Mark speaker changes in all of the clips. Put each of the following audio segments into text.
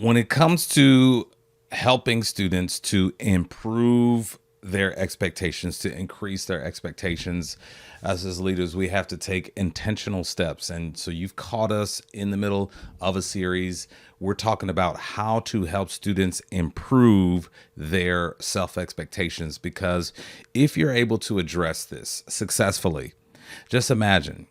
Speaker 1: When it comes to helping students to improve their expectations, to increase their expectations, us as leaders, we have to take intentional steps. And so you've caught us in the middle of a series. We're talking about how to help students improve their self expectations, because if you're able to address this successfully, just imagine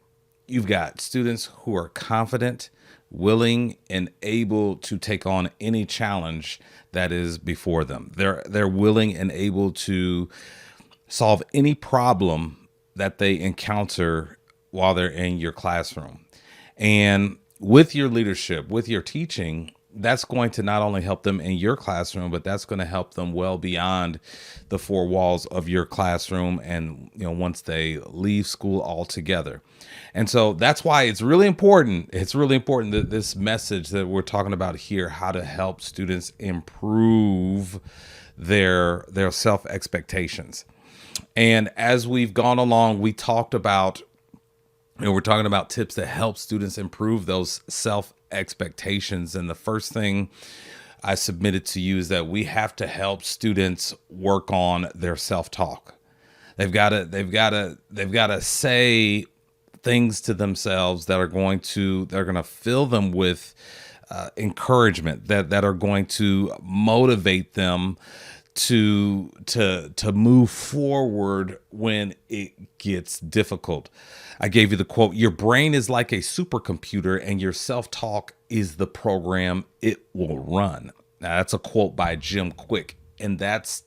Speaker 1: you've got students who are confident, willing, and able to take on any challenge that is before them. They're willing and able to solve any problem that they encounter while they're in your classroom. And with your leadership, with your teaching, that's going to not only help them in your classroom, but that's going to help them well beyond the four walls of your classroom, and once they leave school altogether. And so that's why it's really important. It's really important that this message that we're talking about here, how to help students improve their self expectations. And as we've gone along, we talked about, we're talking about tips that help students improve those self expectations. And the first thing I submitted to you is that we have to help students work on their self talk. They've got to say things to themselves that are going to fill them with encouragement, that are going to motivate them to move forward when it gets difficult. I gave you the quote: your brain is like a supercomputer and your self-talk is the program it will run. Now that's a quote by Jim Quick, and that's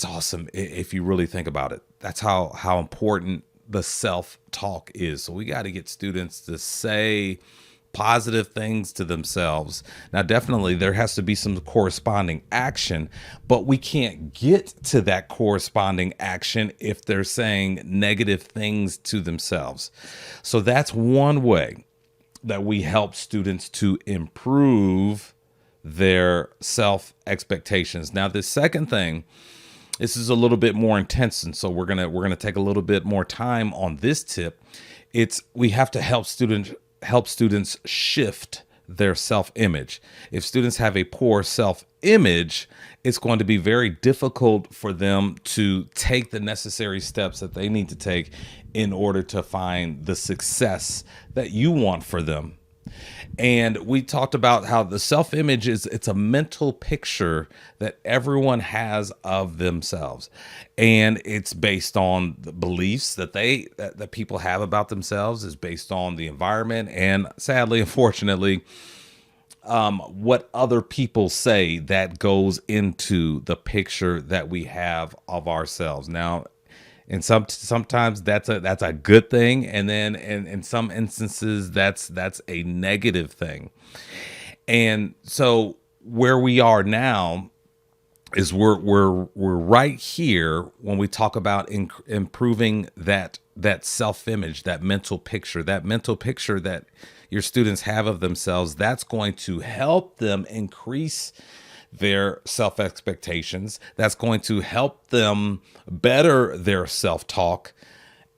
Speaker 1: awesome if you really think about it. That's how important the self-talk is. So we got to get students to say positive things to themselves. Now, definitely there has to be some corresponding action, but we can't get to that corresponding action if they're saying negative things to themselves. So that's one way that we help students to improve their self expectations. Now, the second thing, this is a little bit more intense, and so we're gonna take a little bit more time on this tip. We have to help students shift their self-image. If students have a poor self-image, it's going to be very difficult for them to take the necessary steps that they need to take in order to find the success that you want for them. And we talked about how the self-image it's a mental picture that everyone has of themselves. And it's based on the beliefs that people have about themselves, is based on the environment, and sadly, unfortunately, what other people say that goes into the picture that we have of ourselves. Now, and sometimes that's a good thing, and then in some instances that's a negative thing. And so where we are now is we're right here when we talk about improving that self-image, that mental picture that your students have of themselves. That's going to help them increase their self expectations. That's going to help them better their self talk.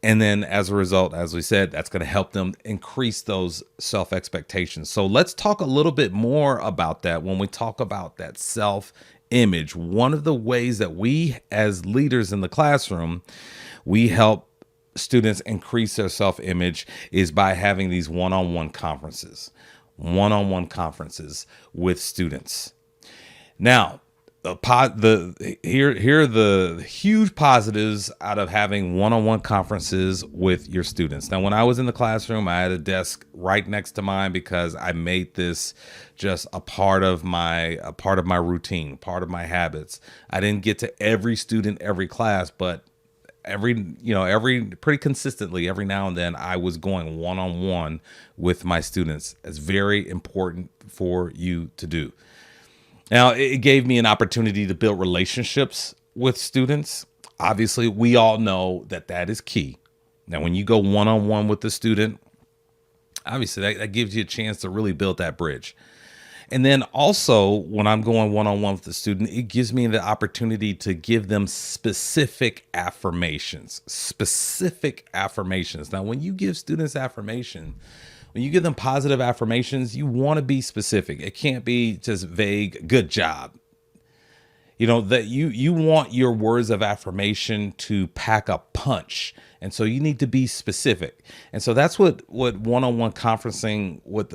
Speaker 1: And then as a result, as we said, that's going to help them increase those self expectations. So let's talk a little bit more about that when we talk about that self image. One of the ways that we as leaders in the classroom, we help students increase their self image is by having these one-on-one conferences with students. Now, here are the huge positives out of having one-on-one conferences with your students. Now, when I was in the classroom, I had a desk right next to mine because I made this just a part of my routine, part of my habits. I didn't get to every student, every class, but every pretty consistently, every now and then, I was going one-on-one with my students. It's very important for you to do. Now, it gave me an opportunity to build relationships with students. Obviously, we all know that is key. Now, when you go one-on-one with the student, obviously that gives you a chance to really build that bridge. And then also, when I'm going one-on-one with the student, it gives me the opportunity to give them specific affirmations. Now, when you give students affirmation, when you give them positive affirmations, you want to be specific. It can't be just vague, good job. You know, that you want your words of affirmation to pack a punch. And so you need to be specific. And so that's what one-on-one conferencing, what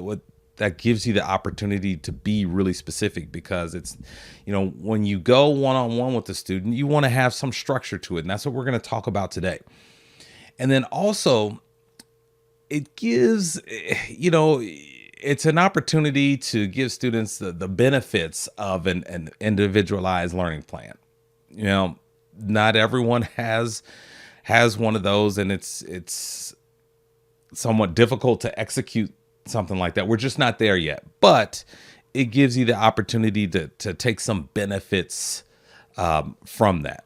Speaker 1: that gives you the opportunity to be really specific, because it's, you know, when you go one-on-one with the student, you want to have some structure to it. And that's what we're going to talk about today. And then also it gives, you know, it's an opportunity to give students the benefits of an individualized learning plan. You know, not everyone has one of those, and it's somewhat difficult to execute something like that. We're just not there yet, but it gives you the opportunity to take some benefits from that.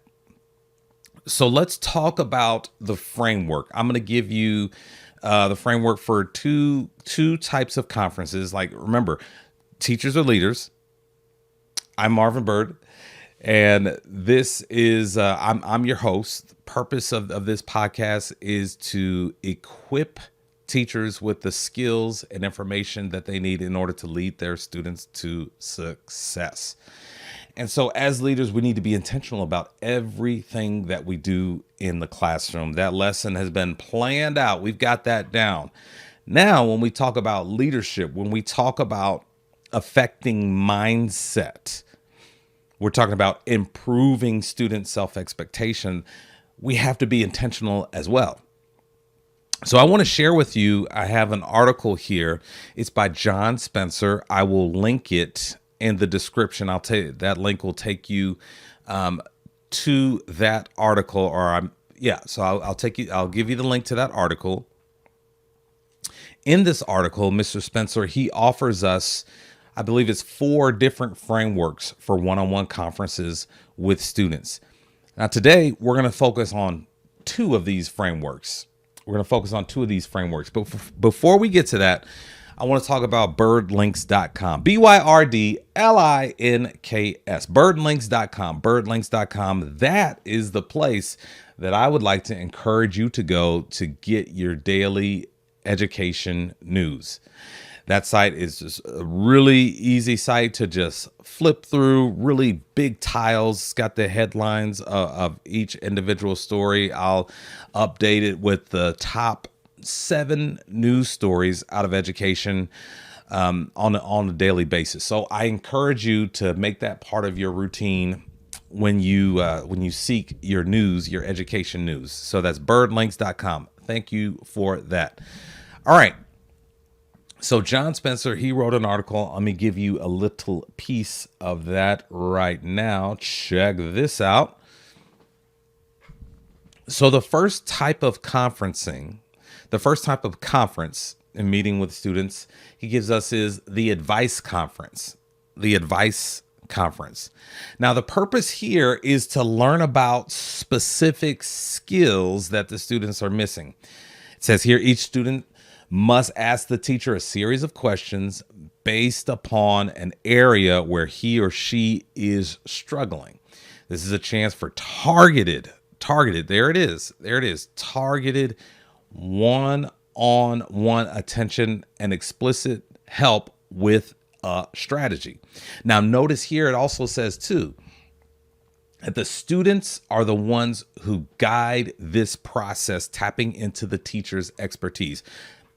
Speaker 1: So let's talk about the framework. I'm going to give you the framework for two types of conferences. Like, remember, teachers are leaders. I'm Marvin Bird, and this is I'm your host. The purpose of this podcast is to equip teachers with the skills and information that they need in order to lead their students to success. And so as leaders, we need to be intentional about everything that we do in the classroom. That lesson has been planned out. We've got that down. Now, when we talk about leadership, when we talk about affecting mindset, we're talking about improving student self-expectation. We have to be intentional as well. So I want to share with you, I have an article here. It's by John Spencer. I will link it in the description. I'll tell you that link will take you to that article, so I'll give you the link to that article. In this article, Mr. Spencer, he offers us, I believe it's 4 different frameworks for one-on-one conferences with students. Now today, we're going to focus on 2 of these frameworks. But before we get to that, I want to talk about birdlinks.com. BYRDLINKS. Birdlinks.com. Birdlinks.com. That is the place that I would like to encourage you to go to get your daily education news. That site is just a really easy site to just flip through, really big tiles. It's got the headlines of each individual story. I'll update it with the top 7 news stories out of education on a daily basis. So I encourage you to make that part of your routine when you seek your news, your education news. So that's birdlinks.com. Thank you for that. All right. So John Spencer, he wrote an article. Let me give you a little piece of that right now. Check this out. So the first type of conference and meeting with students he gives us is the advice conference. Now, the purpose here is to learn about specific skills that the students are missing. It says here, each student must ask the teacher a series of questions based upon an area where he or she is struggling. This is a chance for targeted, there it is, targeted one-on-one attention and explicit help with a strategy. Now, notice here it also says too, that the students are the ones who guide this process, tapping into the teacher's expertise.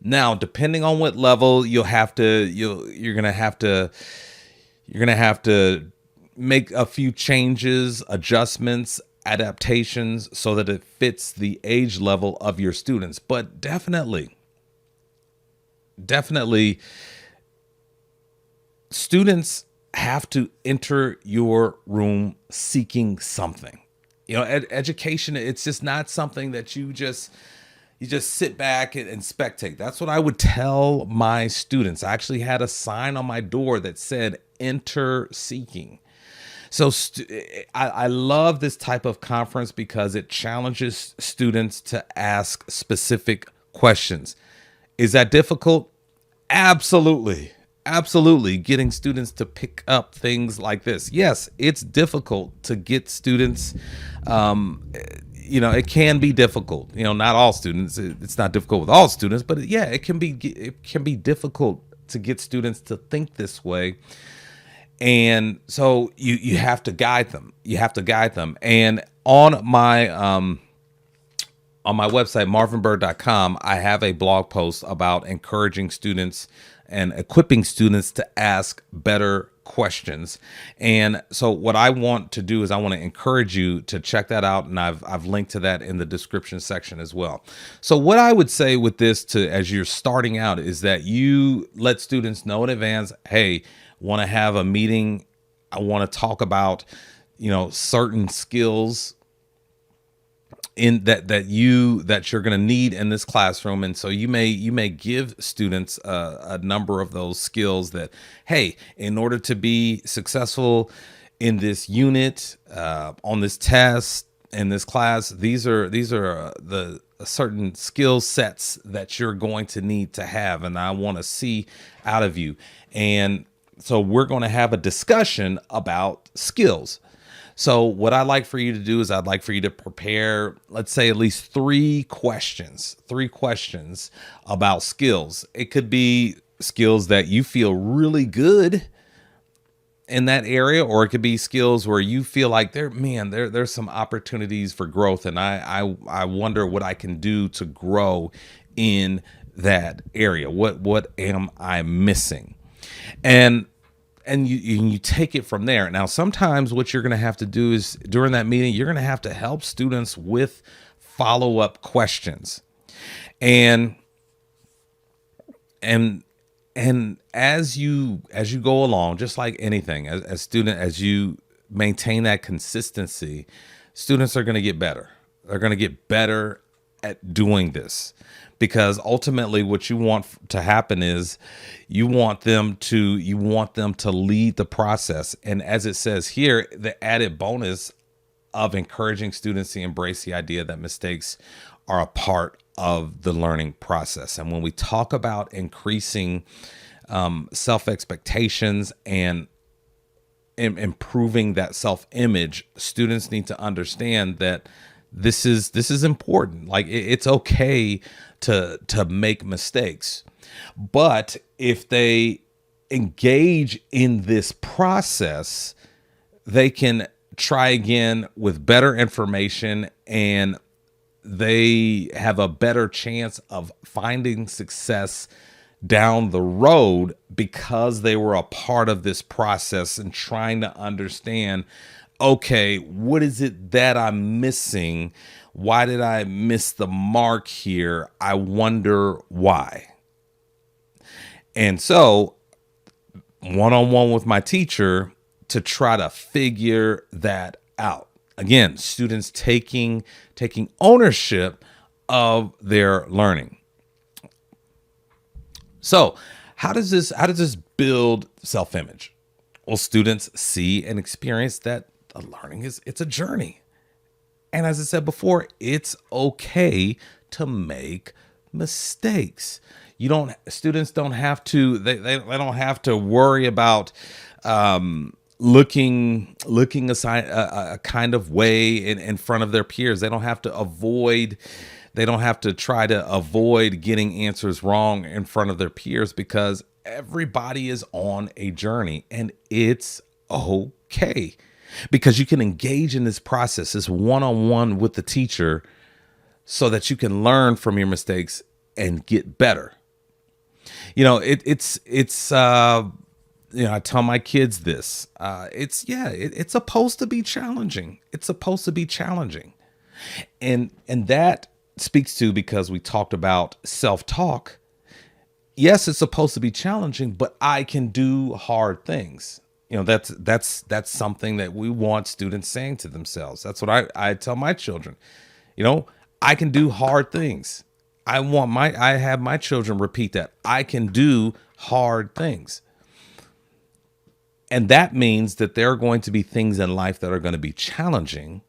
Speaker 1: Now, depending on what level, you're gonna have to make a few changes, adjustments, adaptations so that it fits the age level of your students. But definitely, students have to enter your room seeking something. You know, education, it's just not something that you just sit back and spectate. That's what I would tell my students. I actually had a sign on my door that said enter seeking. So I love this type of conference because it challenges students to ask specific questions. Is that difficult? Absolutely. Getting students to pick up things like this. Yes, it's difficult to get students, it can be difficult. Not all students. It's not difficult with all students, but yeah, it can be difficult to get students to think this way. And so you have to guide them. You have to guide them. And on my website, marvinbird.com, I have a blog post about encouraging students and equipping students to ask better questions. And so what I want to do is I want to encourage you to check that out. And I've linked to that in the description section as well. So what I would say with this as you're starting out is that you let students know in advance, hey, want to have a meeting. I want to talk about, certain skills in that you're going to need in this classroom. And so you may give students a number of those skills that, hey, in order to be successful in this unit, on this test, in this class, these are the certain skill sets that you're going to need to have, and I want to see out of you. And so we're going to have a discussion about skills. So what I'd like for you to do is I'd like for you to prepare, let's say, at least three questions about skills. It could be skills that you feel really good in that area, or it could be skills where you feel like there's some opportunities for growth. And I wonder what I can do to grow in that area. What am I missing? And you take it from there. Now, sometimes what you're going to have to do is during that meeting, you're going to have to help students with follow-up questions. And as you go along, just like anything, as you maintain that consistency, students are going to get better. They're going to get better at doing this, because ultimately what you want to happen is you want them to lead the process. And as it says here, the added bonus of encouraging students to embrace the idea that mistakes are a part of the learning process. And when we talk about increasing self-expectations and improving that self-image, students need to understand that this is important. Like, it's okay to make mistakes, but if they engage in this process, they can try again with better information, and they have a better chance of finding success down the road because they were a part of this process and trying to understand, okay, what is it that I'm missing? Why did I miss the mark here? I wonder why. And so, one-on-one with my teacher to try to figure that out. Again, students taking ownership of their learning. So, how does this build self-image? Well, students see and experience that learning it's a journey. And as I said before, it's okay to make mistakes. Students don't have to, they don't have to worry about looking a kind of way in front of their peers. They don't have to try to avoid getting answers wrong in front of their peers, because everybody is on a journey, and it's okay. Because you can engage in this process, this one-on-one with the teacher, so that you can learn from your mistakes and get better. I tell my kids this. It's supposed to be challenging. It's supposed to be challenging, and that speaks to, because we talked about self-talk. Yes, it's supposed to be challenging, but I can do hard things. That's something that we want students saying to themselves. That's what I tell my children. I can do hard things. I have my children repeat that. I can do hard things. And that means that there are going to be things in life that are going to be challenging.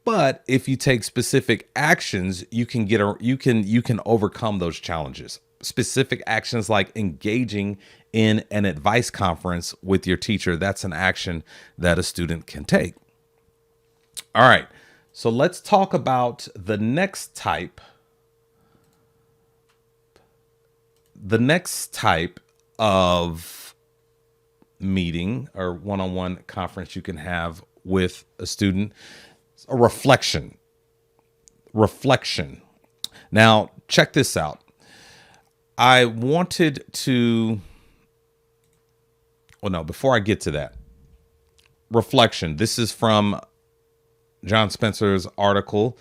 Speaker 1: But if you take specific actions, you can overcome those challenges. Specific actions like engaging in an advice conference with your teacher. That's an action that a student can take. All right. So let's talk about the next type. The next type of meeting or one-on-one conference you can have with a student, a reflection. Reflection. Now, check this out. I wanted to, well, no, before I get to that, reflection. This is from John Spencer's article.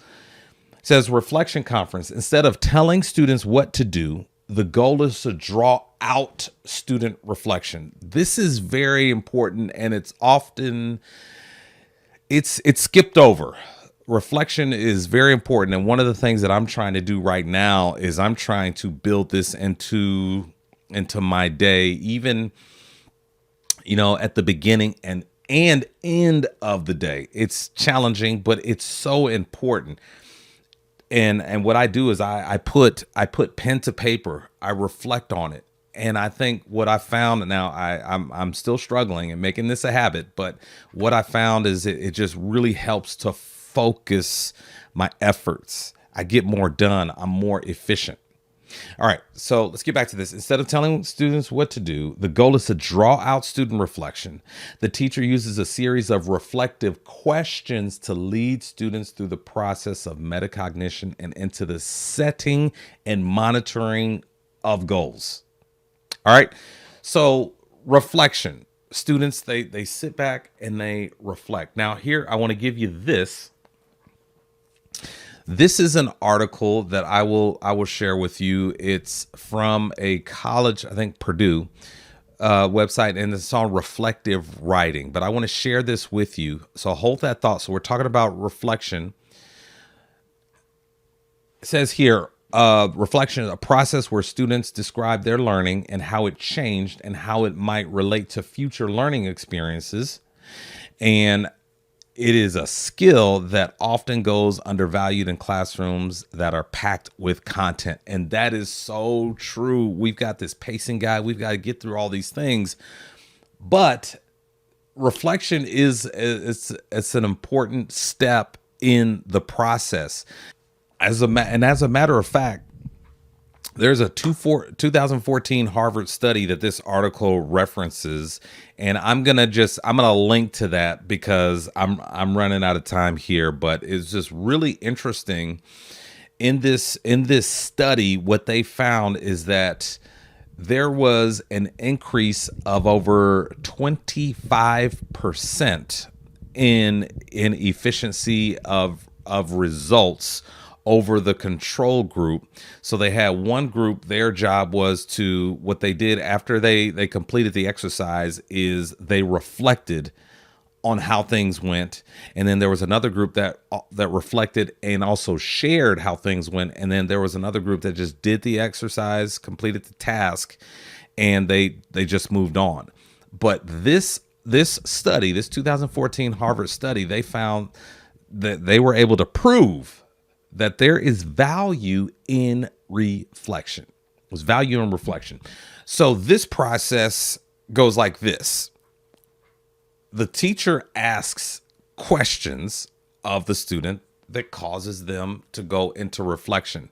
Speaker 1: It says reflection conference. Instead of telling students what to do, the goal is to draw out student reflection. This is very important, and it's often it's skipped over. Reflection is very important, and one of the things that I'm trying to do right now is I'm trying to build this into my day, even at the beginning and end of the day. It's challenging, but it's so important. And what I do is I put pen to paper. I reflect on it. And I think what I found now, I'm still struggling and making this a habit, but what I found is it just really helps to focus my efforts. I get more done. I'm more efficient. All right, so let's get back to this. Instead of telling students what to do, the goal is to draw out student reflection. The teacher uses a series of reflective questions to lead students through the process of metacognition and into the setting and monitoring of goals. All right, so reflection. Students, they sit back and they reflect. Now here, I want to give you this. This is an article that I will share with you. It's from a college, I think Purdue website, and it's on reflective writing. But I want to share this with you. So hold that thought. So we're talking about reflection. It says here, reflection is a process where students describe their learning and how it changed and how it might relate to future learning experiences. And it is a skill that often goes undervalued in classrooms that are packed with content. And that is so true. We've got this pacing guide. We've got to get through all these things. But reflection it's an important step in the process. As a matter of fact, there's a 2014 Harvard study that this article references, and I'm gonna link to that because I'm running out of time here. But it's just really interesting. In this study, what they found is that there was an increase of over 25% in efficiency of results over the control group. So they had one group, their job was to, what they did after they completed the exercise is they reflected on how things went. And then there was another group that reflected and also shared how things went. And then there was another group that just did the exercise, completed the task, and they just moved on. But this study, this 2014 Harvard study, they found that they were able to prove that there is value in reflection. There's value in reflection. So this process goes like this. The teacher asks questions of the student that causes them to go into reflection.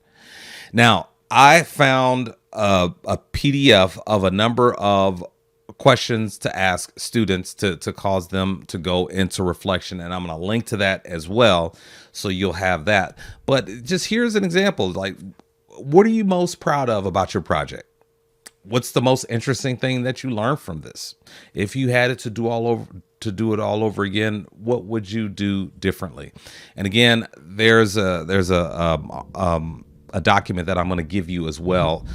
Speaker 1: Now, I found a PDF of a number of questions to ask students to cause them to go into reflection, and I'm going to link to that as well, so you'll have that. But just here's an example. Like, what are you most proud of about your project? What's the most interesting thing that you learned from this? If you had it to do it all over again, what would you do differently? And again, there's a document that I'm going to give you as well,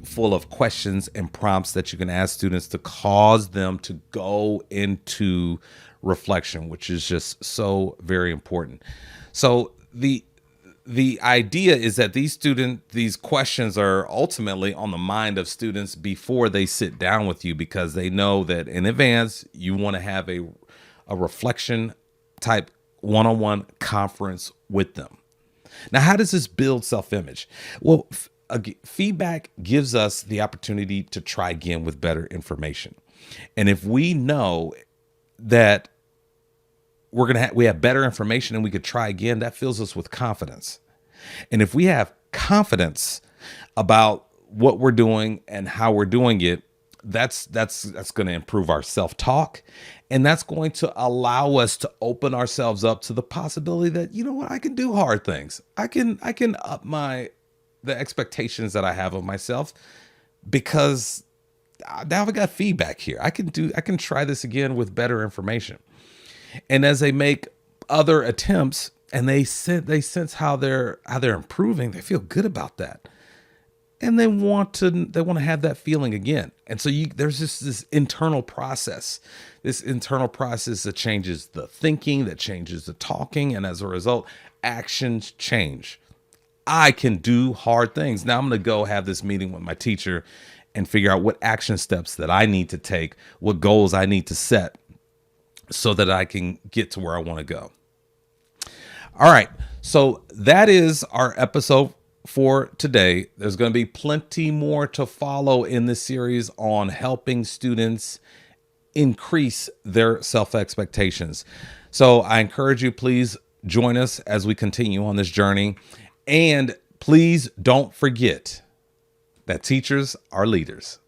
Speaker 1: full of questions and prompts that you can ask students to cause them to go into reflection, which is just so very important. So the idea is that these questions are ultimately on the mind of students before they sit down with you, because they know that in advance you want to have a reflection type one-on-one conference with them. Now, how does this build self-image? Well, feedback gives us the opportunity to try again with better information. And if we know that we have better information and we could try again. That fills us with confidence. And if we have confidence about what we're doing and how we're doing it, that's going to improve our self-talk, and that's going to allow us to open ourselves up to the possibility that, you know what, I can do hard things. I can up the expectations that I have of myself, because now I've got feedback here. I can try this again with better information. And as they make other attempts and they sense how they're improving, they feel good about that. And they want to have that feeling again. And so there's just this internal process that changes the thinking, that changes the talking. And as a result, actions change. I can do hard things. Now I'm going to go have this meeting with my teacher and figure out what action steps that I need to take, what goals I need to set so that I can get to where I want to go. All right. So that is our episode for today. There's going to be plenty more to follow in this series on helping students increase their self-expectations. So I encourage you, please join us as we continue on this journey. And please don't forget that teachers are leaders.